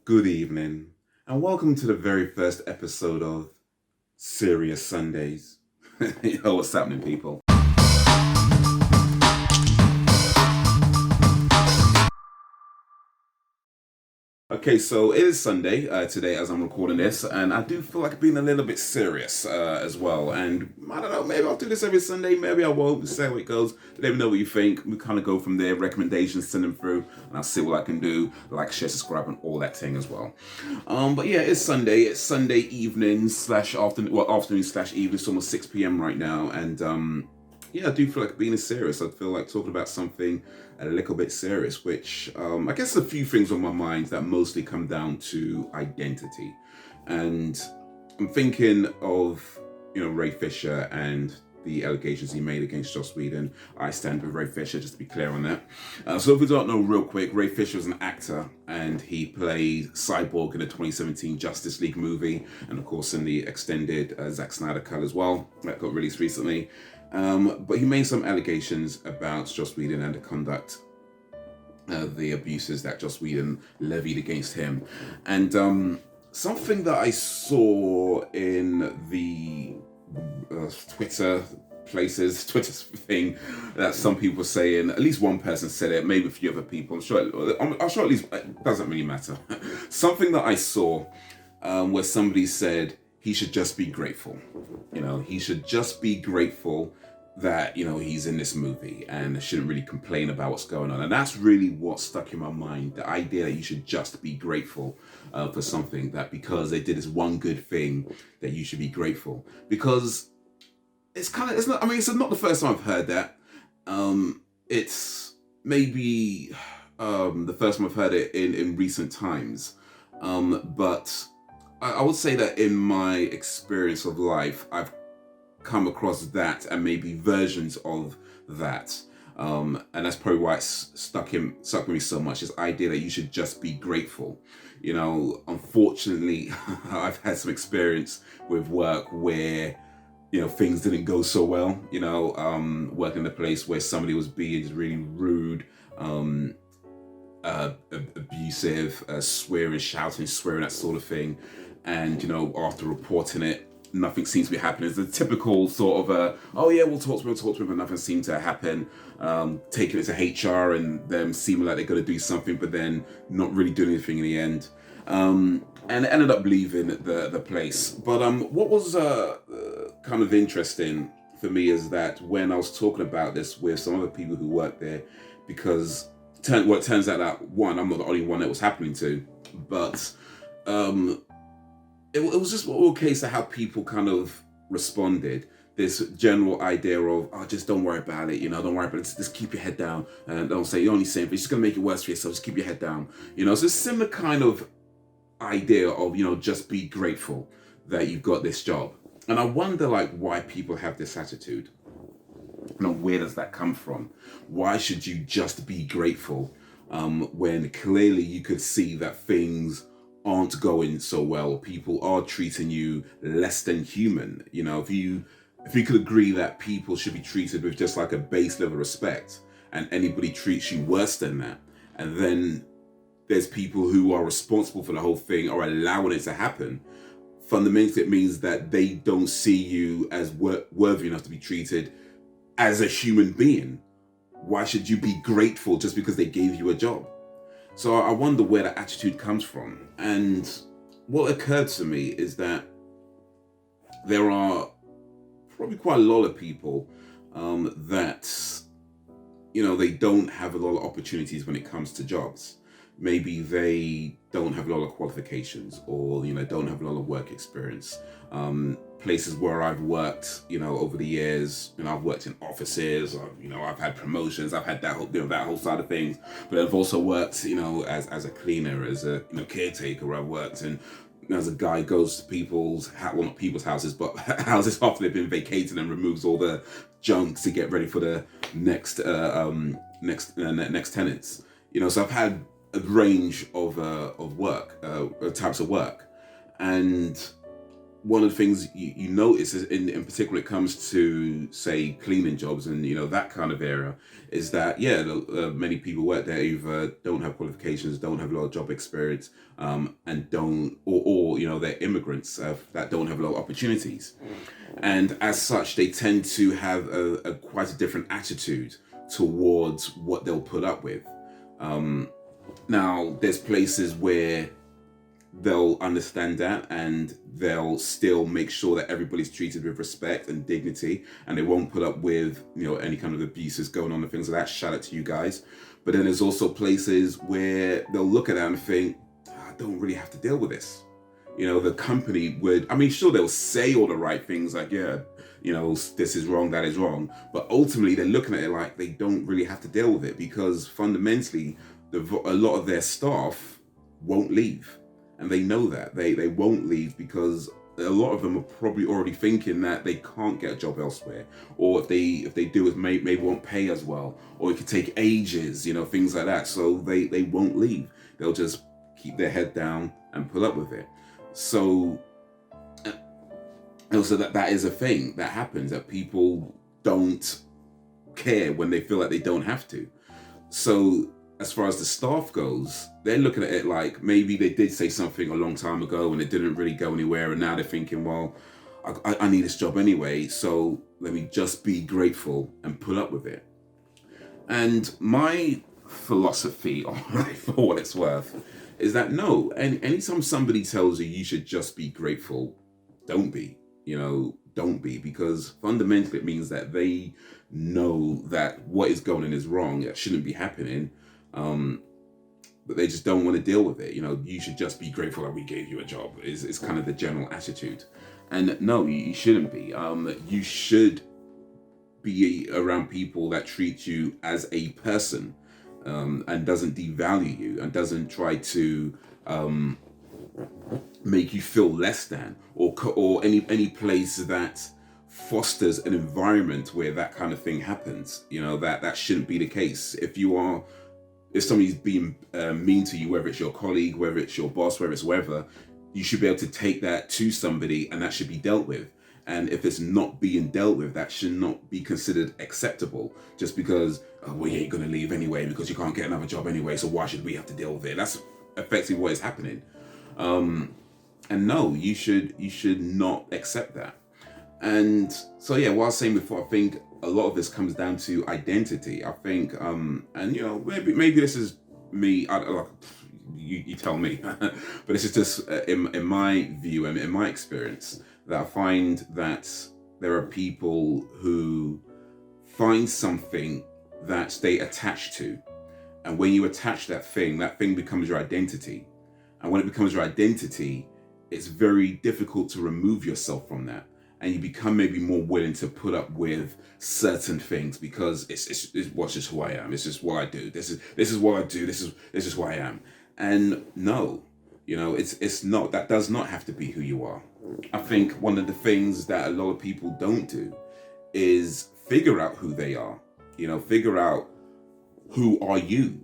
good evening, and welcome to the very first episode of Serious Sundays. Yo, what's happening, people? Okay, so it is Sunday today as I'm recording this, and I do feel like being a little bit serious as well. And I don't know, maybe I'll do this every Sunday, maybe I won't. See how it goes. Let me know what you think. We kind of go from there. Recommendations, send them through, and I'll see what I can do. Like, share, subscribe, and all that thing as well. But yeah, it's Sunday. It's Sunday evening slash afternoon, well, afternoon slash evening. It's almost 6 p.m. right now, and yeah, I do feel like being serious. I feel like talking about something a little bit serious, which I guess a few things on my mind that mostly come down to identity. And I'm thinking of, Ray Fisher and the allegations he made against Joss Whedon. I stand with Ray Fisher, just to be clear on that. So if you don't know real quick, Ray Fisher is an actor and he played Cyborg in the 2017 Justice League movie, and of course in the extended Zack Snyder cut as well, that got released recently. But he made some allegations about Joss Whedon and the conduct, the abuses that Joss Whedon levied against him. And something that I saw in the Twitter thing that some people were saying, at least one person said it, maybe a few other people, I'm sure at least it doesn't really matter. Something that I saw where somebody said he should just be grateful. He should just be grateful that, he's in this movie and shouldn't really complain about what's going on. And that's really what stuck in my mind, the idea that you should just be grateful for something, that because they did this one good thing that you should be grateful. Because it's not the first time I've heard that. It's maybe the first time I've heard it in recent times. But I would say that in my experience of life, I've come across that and maybe versions of that. And that's probably why it's stuck with me so much, this idea that you should just be grateful. Unfortunately, I've had some experience with work where, things didn't go so well. Working in a place where somebody was being really rude, abusive, swearing, that sort of thing. And, after reporting it, nothing seems to be happening. It's a typical sort of, oh yeah, we'll talk to him, but nothing seemed to happen. Taking it to HR and them seeming like they're going to do something, but then not really doing anything in the end. And ended up leaving the place. But what was kind of interesting for me is that when I was talking about this with some other people who work there, because it turns out that, one, I'm not the only one that was happening to, but it was just all case of how people kind of responded. This general idea of, oh, just don't worry about it, don't worry about it, just keep your head down, and don't say, you're only saying, but it's just going to make it worse for yourself, just keep your head down. So it's a similar kind of idea of, just be grateful that you've got this job. And I wonder, why people have this attitude. Where does that come from? Why should you just be grateful when clearly you could see that things aren't going so well, people are treating you less than human? If you could agree that people should be treated with just like a base level of respect, and anybody treats you worse than that, and then there's people who are responsible for the whole thing or allowing it to happen, fundamentally it means that they don't see you as worthy enough to be treated as a human being. Why should you be grateful just because they gave you a job? So I wonder where that attitude comes from. And what occurred to me is that there are probably quite a lot of people that, they don't have a lot of opportunities when it comes to jobs. Maybe they don't have a lot of qualifications, or, don't have a lot of work experience. Places where I've worked, over the years, I've worked in offices, I've had promotions, I've had that whole side of things, but I've also worked, as a cleaner, as a caretaker. I've worked in, as a guy goes to people's, not people's houses, but houses after they've been vacated, and removes all the junk to get ready for the next tenants. So I've had a range of work, types of work, and one of the things you notice is in particular, it comes to say cleaning jobs and that kind of area, is that many people work there either don't have qualifications, don't have a lot of job experience, and don't or they're immigrants that don't have a lot of opportunities, and as such they tend to have a quite a different attitude towards what they'll put up with. Now there's places where they'll understand that and they'll still make sure that everybody's treated with respect and dignity, and they won't put up with any kind of abuses going on and things like that. Shout out to you guys. But then there's also places where they'll look at that and think, I don't really have to deal with this. The company would, sure, they'll say all the right things like, this is wrong, that is wrong, but ultimately they're looking at it like they don't really have to deal with it, because fundamentally a lot of their staff won't leave. And they know that they won't leave because a lot of them are probably already thinking that they can't get a job elsewhere, or if they do, it maybe won't pay as well, or it could take ages, things like that. So they won't leave. They'll just keep their head down and put up with it. So also that is a thing that happens, that people don't care when they feel like they don't have to. So as far as the staff goes, they're looking at it like maybe they did say something a long time ago and it didn't really go anywhere, and now they're thinking, well, I need this job anyway, so let me just be grateful and put up with it. And my philosophy on it, for what it's worth, is that no, anytime somebody tells you should just be grateful, don't be. Don't be, because fundamentally it means that they know that what is going on is wrong, it shouldn't be happening. But they just don't want to deal with it. You should just be grateful that we gave you a job is kind of the general attitude. And no, you shouldn't be. You should be around people that treat you as a person, and doesn't devalue you and doesn't try to make you feel less than, or any place that fosters an environment where that kind of thing happens. That shouldn't be the case. If somebody's being mean to you, whether it's your colleague, whether it's your boss, whether it's whoever, you should be able to take that to somebody and that should be dealt with. And if it's not being dealt with, that should not be considered acceptable, just because, you ain't going to leave anyway because you can't get another job anyway, so why should we have to deal with it? That's effectively what is happening. And no, you should not accept that. And so, what I was saying before, I think a lot of this comes down to identity. I think, and maybe this is me. You tell me, but this is just in my view and in my experience, that I find that there are people who find something that they attach to, and when you attach that thing becomes your identity. And when it becomes your identity, it's very difficult to remove yourself from that. And you become maybe more willing to put up with certain things because it's just who I am. It's just what I do. This is what I do. This is who I am. And no, it's not. That does not have to be who you are. I think one of the things that a lot of people don't do is figure out who they are. Figure out who are you.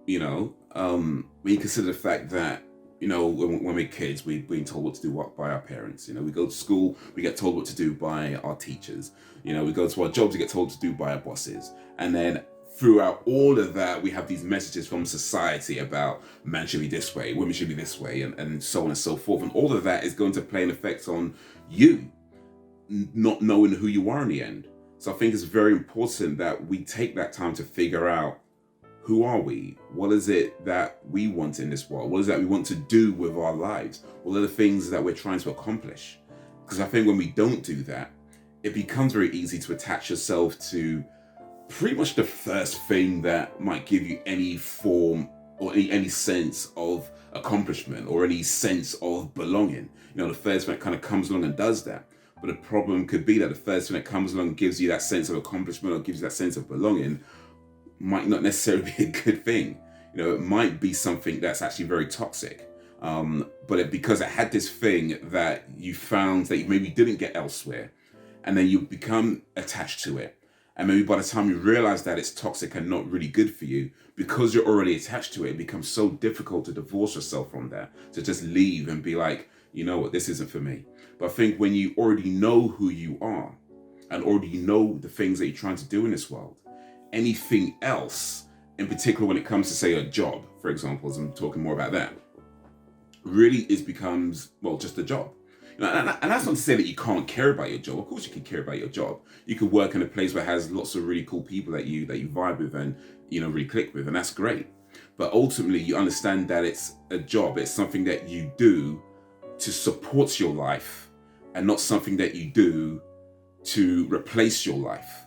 When you consider the fact that, when we're kids, we're being told what to do by our parents. We go to school, we get told what to do by our teachers. We go to our jobs, we get told to do by our bosses. And then throughout all of that, we have these messages from society about man should be this way, women should be this way, and so on and so forth. And all of that is going to play an effect on you, not knowing who you are in the end. So I think it's very important that we take that time to figure out, who are we? What is it that we want in this world? What is it that we want to do with our lives? What are the things that we're trying to accomplish? Because I think when we don't do that, it becomes very easy to attach yourself to pretty much the first thing that might give you any form or any sense of accomplishment or any sense of belonging. The first thing that kind of comes along and does that. But the problem could be that the first thing that comes along and gives you that sense of accomplishment or gives you that sense of belonging might not necessarily be a good thing. It might be something that's actually very toxic. But because it had this thing that you found that you maybe didn't get elsewhere, and then you become attached to it. And maybe by the time you realize that it's toxic and not really good for you, because you're already attached to it, it becomes so difficult to divorce yourself from that, to just leave and be like, you know what, this isn't for me. But I think when you already know who you are and already know the things that you're trying to do in this world, anything else, in particular when it comes to, say, a job, for example, as I'm talking more about that, really becomes, well, just a job. And that's not to say that you can't care about your job. Of course you can care about your job. You could work in a place where it has lots of really cool people that you vibe with and, really click with, and that's great. But ultimately you understand that it's a job. It's something that you do to support your life and not something that you do to replace your life,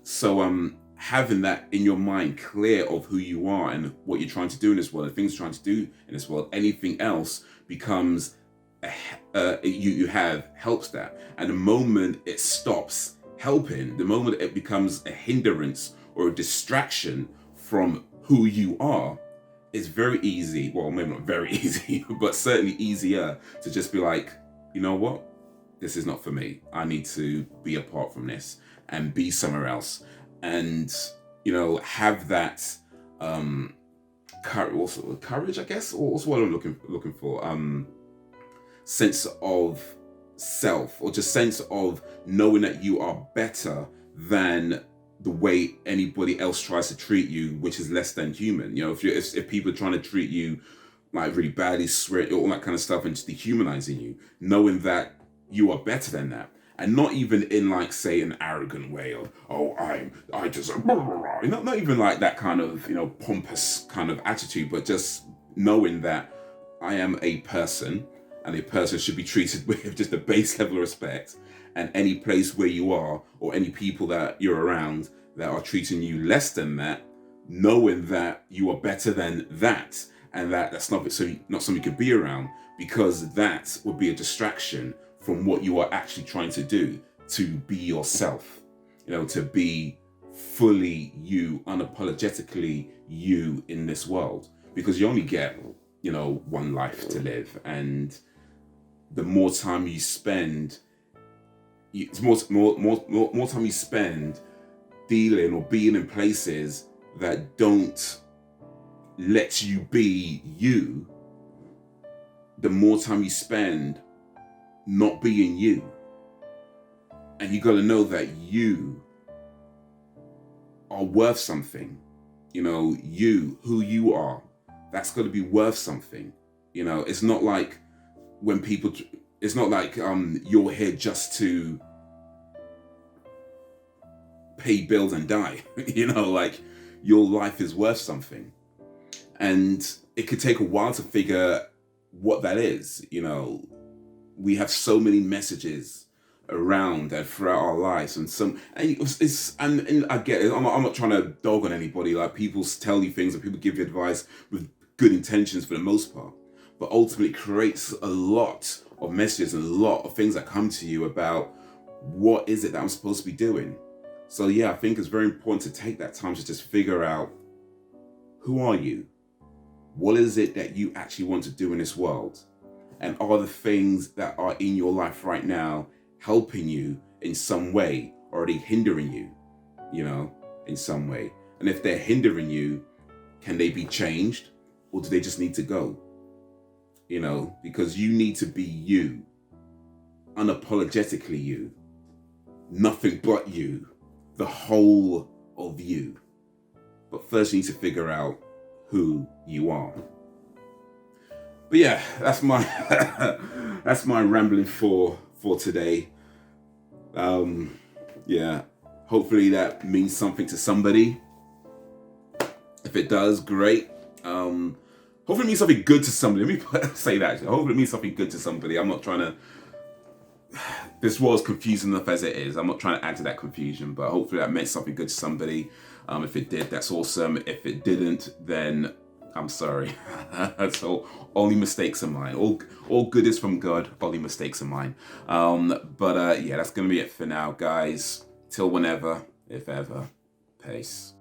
So having that in your mind clear of who you are and what you're trying to do in this world, and things you're trying to do in this world, anything else becomes helps that. And the moment it stops helping, the moment it becomes a hindrance or a distraction from who you are, it's very easy, well, maybe not very easy, but certainly easier to just be like, you know what, this is not for me. I need to be apart from this and be somewhere else. And have that courage, I guess, or what's what I'm looking for, sense of self, or just sense of knowing that you are better than the way anybody else tries to treat you, which is less than human. If people are trying to treat you like really badly, swear, all that kind of stuff, and just dehumanizing you, knowing that you are better than that. And not even in, like, say, an arrogant way of, oh, I just, not even like that kind of, pompous kind of attitude, but just knowing that I am a person, and a person should be treated with just a base level of respect. And any place where you are, or any people that you're around that are treating you less than that, knowing that you are better than that, and that's not something you could be around, because that would be a distraction from what you are actually trying to do, to be yourself, to be fully you, unapologetically you in this world, because you only get, one life to live. And the more time you spend, more time you spend dealing or being in places that don't let you be you, the more time you spend not being you. And you got to know that you are worth something. Who you are, that's got to be worth something. It's not like you're here just to pay bills and die. Like, your life is worth something. And it could take a while to figure what that is. We have so many messages around and throughout our lives, and I get it. I'm not trying to dog on anybody. Like, people tell you things and people give you advice with good intentions for the most part, but ultimately it creates a lot of messages and a lot of things that come to you about what is it that I'm supposed to be doing. So yeah, I think it's very important to take that time to just figure out, who are you? What is it that you actually want to do in this world? And are the things that are in your life right now helping you in some way, or are they hindering you, in some way? And if they're hindering you, can they be changed, or do they just need to go? Because you need to be you, unapologetically you, nothing but you, the whole of you. But first you need to figure out who you are. But yeah, that's my that's my rambling for today. Yeah, hopefully that means something to somebody. If it does, great. Hopefully it means something good to somebody. Let me say that. Hopefully it means something good to somebody. I'm not trying to. This world's confusing enough as it is. I'm not trying to add to that confusion, but hopefully that meant something good to somebody. If it did, that's awesome. If it didn't, then I'm sorry. So only mistakes are mine. All good is from God. Only mistakes are mine. Yeah, that's gonna be it for now, guys. Till whenever, if ever. Peace.